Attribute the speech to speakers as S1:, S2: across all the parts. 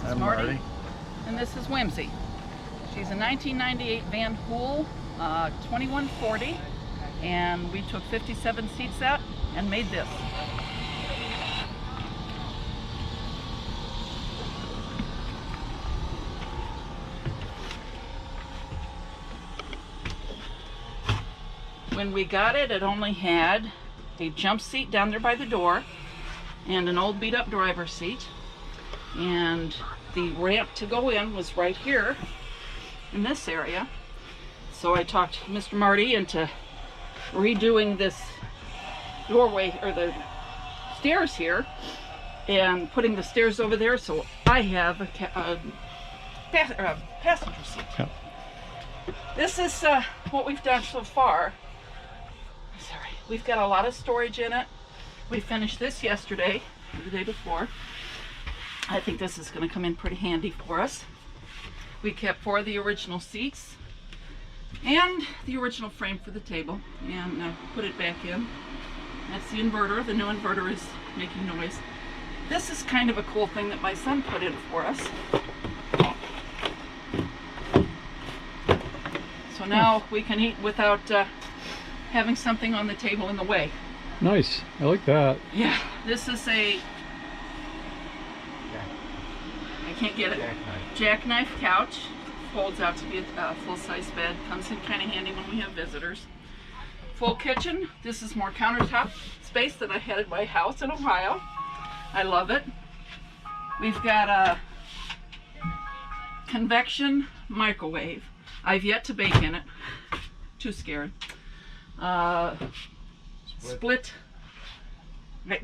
S1: is Marty. And this is Whimsy. She's a 1998 Van Hool 2140, and we took 57 seats out and made this. When we got it, it only had a jump seat down there by the door and an old beat up driver's seat, and the ramp to go in was right here in this area. So I talked Mr. Marty into redoing this doorway, or the stairs here, and putting the stairs over there, so I have a passenger seat. Yep. This is what we've done so far. Sorry, we've got a lot of storage in it. We finished this yesterday, or the day before. I think this is going to come in pretty handy for us. We kept 4 of the original seats and the original frame for the table, and put it back in. That's the inverter. The new inverter is making noise. This is kind of a cool thing that my son put in for us. So now we can eat without having something on the table in the way.
S2: Nice. I like that.
S1: Yeah, this is a, I can't get it, jackknife couch. Folds out to be a full-size bed. Comes in kind of handy when we have visitors. Full kitchen. This is more countertop space than I had at my house in Ohio. I love it. We've got a convection microwave. I've yet to bake in it. Too scared. Split.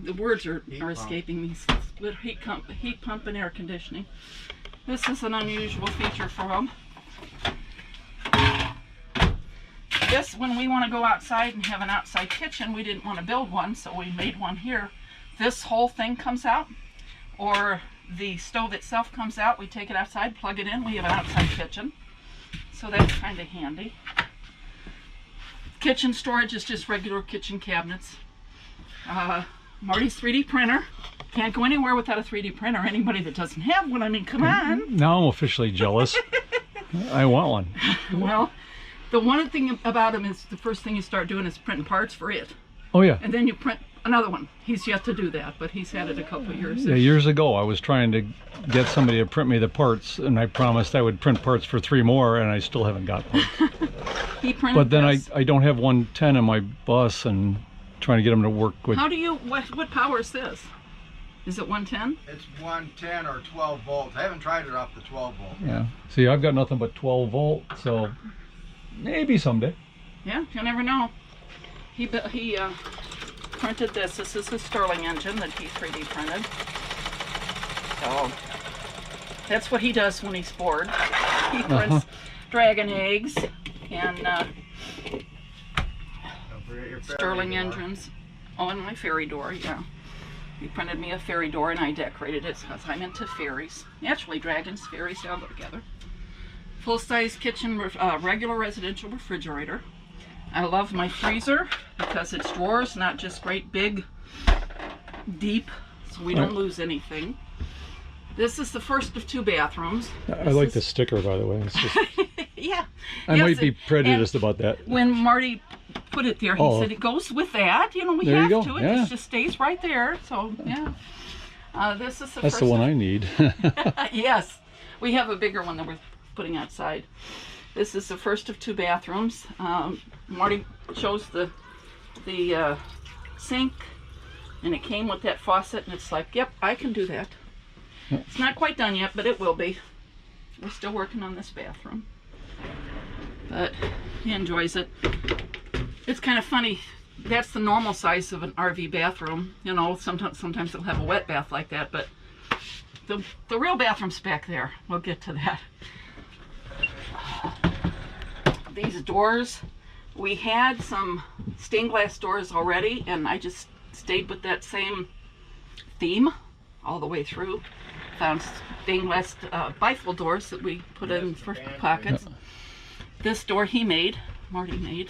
S1: The words are escaping me. Split heat pump and air conditioning. This is an unusual feature for them. This, when we want to go outside and have an outside kitchen, we didn't want to build one, so we made one here. This whole thing comes out, or the stove itself comes out. We take it outside, plug it in, we have an outside kitchen. So that's kind of handy. Kitchen storage is just regular kitchen cabinets. Marty's 3D printer. Can't go anywhere without a 3D printer. Anybody that doesn't have one, I mean, come on.
S2: Now I'm officially jealous. I want one.
S1: Well, the one thing about him is the first thing you start doing is printing parts for it.
S2: Oh yeah.
S1: And then you print another one. He's yet to do that, but he's had it a couple of years.
S2: Yeah, years ago I was trying to get somebody to print me the parts, and I promised I would print parts for 3 more, and I still haven't got parts.
S1: He printed
S2: But then
S1: this.
S2: I don't have 110 on my bus, and trying to get them to work with.
S1: How do you, what power is this? Is it 110?
S3: It's 110 or 12 volts. I haven't tried it off the 12 volt.
S2: Yeah. See, I've got nothing but 12 volt, so maybe someday.
S1: Yeah, you never know. He printed this. This is his Sterling engine that he 3D printed. So that's what he does when he's bored. He prints dragon eggs and Sterling engines. Oh, and my fairy door, yeah. He printed me a fairy door, and I decorated it because I'm into fairies. Naturally, dragons, fairies, they all go together. Full-size kitchen, regular residential refrigerator. I love my freezer because it's drawers, not just great big, deep, so we don't lose anything. This is the first of 2 bathrooms.
S2: I like the sticker, by the way. It's just,
S1: yeah.
S2: I might be prejudiced about that.
S1: When Marty put it there, he said it goes with that. You know, we have to. It just stays right there. So yeah. This is the
S2: That's
S1: first
S2: the one I need.
S1: Yes, we have a bigger one that we're putting outside. This is the first of 2 bathrooms. Marty chose the sink, and it came with that faucet, and it's like, yep, I can do that. It's not quite done yet, but it will be. We're still working on this bathroom, but he enjoys it. It's kind of funny. That's the normal size of an RV bathroom. You know, sometimes they'll have a wet bath like that, but the real bathroom's back there. We'll get to that. These doors, we had some stained glass doors already, and I just stayed with that same theme all the way through. Found stained glass bifold doors that we put in for pockets. This door he made, Marty made.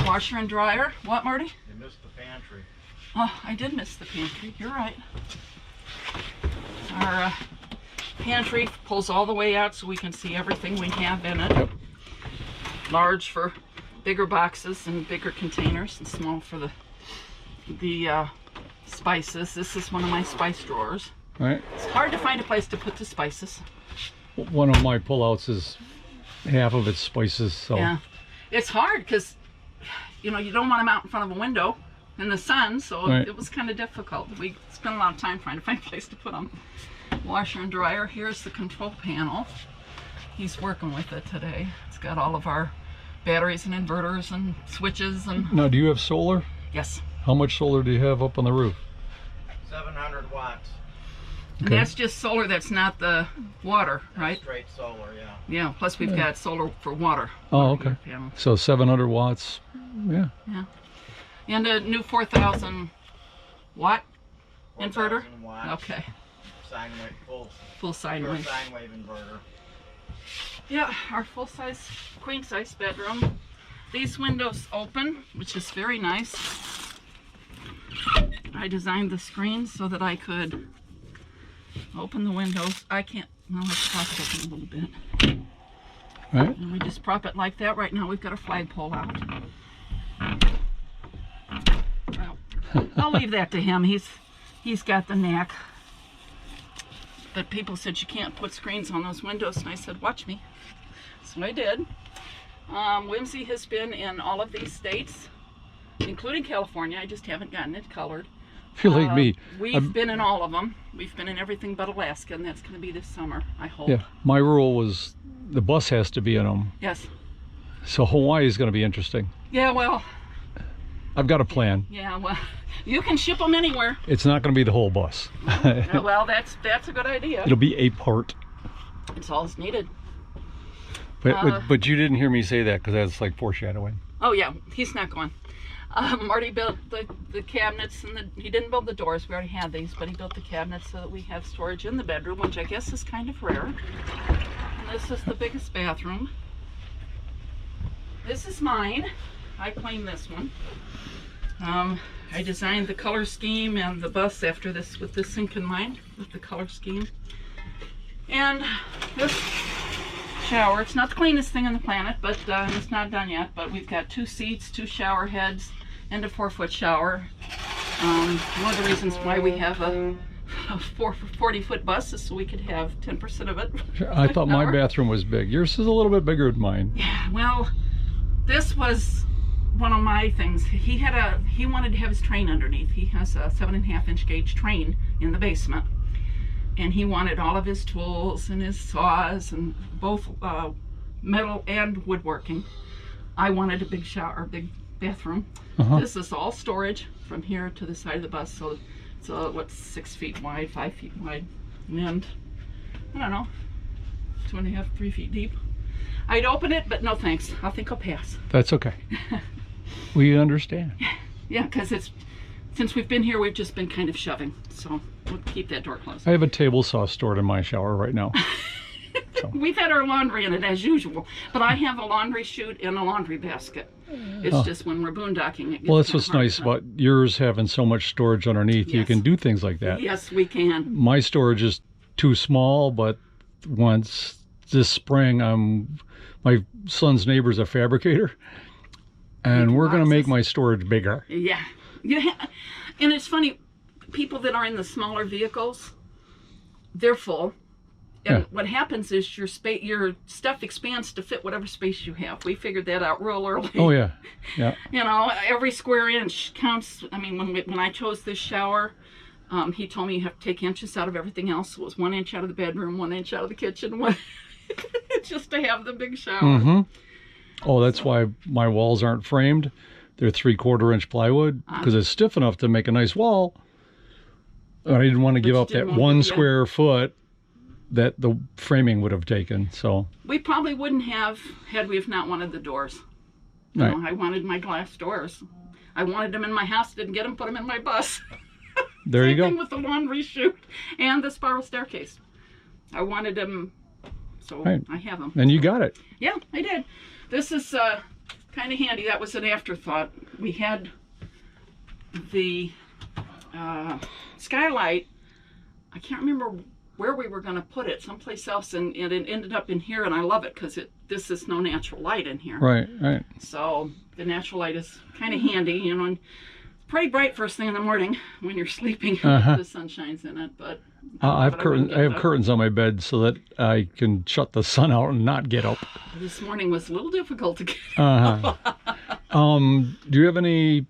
S1: Washer and dryer. What, Marty?
S3: You missed the pantry.
S1: Oh, I did miss the pantry. You're right. Our pantry pulls all the way out so we can see everything we have in it.
S2: Yep.
S1: Large for bigger boxes and bigger containers, and small for the spices. This is one of my spice drawers.
S2: All right.
S1: It's hard to find a place to put the spices.
S2: One of my pullouts is half of its spices. So
S1: Yeah, it's hard because you know you don't want them out in front of a window in the sun, so
S2: Right.
S1: it was kind of difficult. We spent a lot of time trying to find a place to put them. Washer and dryer. Here's the control panel. He's working with it today. It's got all of our batteries and inverters and switches and
S2: Now, do you have solar?
S1: yes.
S2: How much solar do you have up on the roof?
S3: 700 watts.
S1: And
S2: Okay.
S1: that's just solar. That's not the water, right?
S3: Straight solar, yeah.
S1: Yeah. Plus we've got solar for water.
S2: Oh,
S1: water
S2: okay.
S1: heater panel.
S2: So 700 watts. Yeah.
S1: Yeah. And a new 4,000 watt inverter.
S3: 4,000 watts.
S1: Okay.
S3: Sine wave,
S1: Full sine
S3: pure
S1: wave.
S3: sine wave inverter.
S1: Yeah, our full-size, queen-size bedroom. These windows open, which is very nice. I designed the screen so that I could open the windows. I can't, well, let's prop it open a little bit.
S2: Right.
S1: And we just prop it like that. Right now we've got a flagpole out. Well, I'll leave that to him. He's got the knack. But people said you can't put screens on those windows, and I said, watch me. So I did. Whimsy has been in all of these states, including California. I just haven't gotten it colored.
S2: If you're like me,
S1: We've been in all of them. We've been in everything but Alaska, and that's going to be this summer, I hope.
S2: yeah, my rule was the bus has to be in them.
S1: Yes.
S2: So Hawaii is going to be interesting.
S1: Yeah, well,
S2: I've got a plan.
S1: yeah, well, you can ship them anywhere.
S2: It's not going to be the whole bus.
S1: Well, that's a good idea.
S2: It'll be a part.
S1: It's all that's needed.
S2: But you didn't hear me say that because that's like foreshadowing.
S1: Oh yeah, he's not going. Marty built the cabinets, and he didn't build the doors. We already had these, but he built the cabinets so that we have storage in the bedroom, which I guess is kind of rare. And this is the biggest bathroom. This is mine. I claim this one. I designed the color scheme and the bus after this, with this sink in mind, with the color scheme. And this shower, it's not the cleanest thing on the planet, but it's not done yet. But we've got 2 seats, 2 shower heads, and a 4-foot shower. One of the reasons why we have a 40-foot bus is so we could have 10% of it.
S2: I thought my bathroom was big. Yours is a little bit bigger than mine.
S1: Yeah, well, this was one of my things. He wanted to have his train underneath. He has a 7.5-inch gauge train in the basement, and he wanted all of his tools and his saws and both metal and woodworking. I wanted a big shower, big bathroom. This is all storage from here to the side of the bus. So it's what's 6 feet wide, 5 feet wide, and I don't know, 2.5, 3 feet deep. I'd open it, but no thanks. I think I'll pass.
S2: That's okay. We understand.
S1: Yeah, because since we've been here, we've just been kind of shoving. So we'll keep that door closed.
S2: I have a table saw stored in my shower right now. So.
S1: We've had our laundry in it as usual, but I have a laundry chute and a laundry basket. It's just when we're boondocking it.
S2: Well, that's what's nice about yours having so much storage underneath. You
S1: Yes.
S2: can do things like that.
S1: Yes, we can.
S2: My storage is too small, but once this spring, my son's neighbor's a fabricator, and we're going to make my storage bigger.
S1: Yeah. And it's funny, people that are in the smaller vehicles, they're full. And what happens is your stuff expands to fit whatever space you have. We figured that out real early.
S2: Oh yeah, yeah.
S1: You know, every square inch counts. I mean, when I chose this shower, he told me you have to take inches out of everything else. So it was 1 inch out of the bedroom, 1 inch out of the kitchen, just to have the big shower.
S2: Oh, that's why my walls aren't framed. They're 3/4 inch plywood because it's stiff enough to make a nice wall. I didn't want to give up that 1 square foot that the framing would have taken. So
S1: we probably wouldn't have had we have not wanted the doors. You know, I wanted my glass doors. I wanted them in my house. Didn't get them. Put them in my bus.
S2: There you go.
S1: Same thing with the laundry chute and the spiral staircase. I wanted them, so I have them.
S2: And you got it.
S1: Yeah, I did. This is kind of handy. That was an afterthought. We had the skylight. I can't remember where we were going to put it, someplace else, and it ended up in here, and I love it because this is no natural light in here.
S2: Right, right.
S1: So the natural light is kind of handy, you know, and it's pretty bright first thing in the morning when you're sleeping. The sun shines in it, but
S2: I have curtains on my bed so that I can shut the sun out and not get up.
S1: This morning was a little difficult to get
S2: Do you have any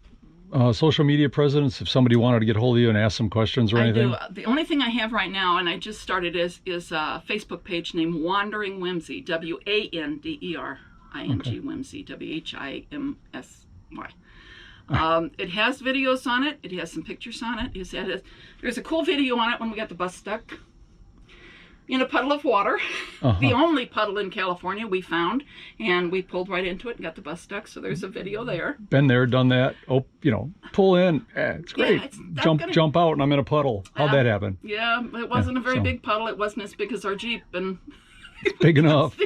S2: social media presence if somebody wanted to get hold of you and ask some questions or anything?
S1: I do. The only thing I have right now, and I just started, is a Facebook page named Wandering Whimsy, Wanderinging Whimsy, Whimsy. It has videos on it. It has some pictures on it. There's a cool video on it when we got the bus stuck in a puddle of water. The only puddle in California we found, and we pulled right into it and got the bus stuck. So there's a video there.
S2: Been there, done that. Oh, you know, pull in. It's great. Yeah, jump out, and I'm in a puddle. How'd that happen?
S1: Yeah, it wasn't a very big puddle. It wasn't as big as our Jeep, and
S2: big enough.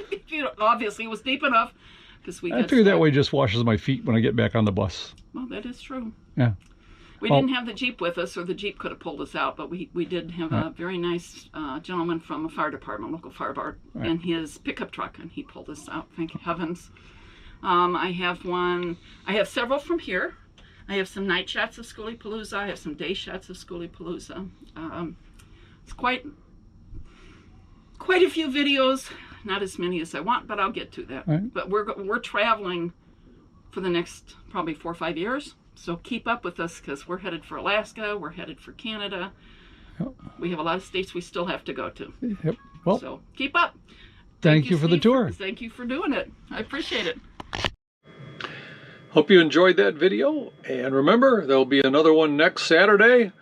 S1: Obviously, it was deep enough because we. I
S2: figure that way just washes my feet when I get back on the bus.
S1: Well, that is true.
S2: Yeah.
S1: We didn't have the Jeep with us, or the Jeep could have pulled us out, but we did have a very nice gentleman from a fire department, local fire bar, in his pickup truck, and he pulled us out, thank heavens. I have several from here. I have some night shots of Skoolies. I have some day shots of Skoolies. It's quite a few videos, not as many as I want, but I'll get to that.
S2: Right.
S1: But we're traveling for the next probably 4 or 5 years. So keep up with us because we're headed for Alaska. We're headed for Canada. Yep. We have a lot of states we still have to go to.
S2: Yep. Well,
S1: so keep up.
S2: Thank you for the tour.
S1: Thank you for doing it. I appreciate it.
S2: Hope you enjoyed that video. And remember, there'll be another one next Saturday.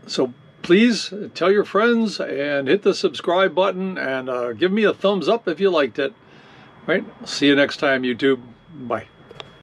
S2: So please tell your friends and hit the subscribe button and give me a thumbs up if you liked it. All right. See you next time, YouTube. Bye.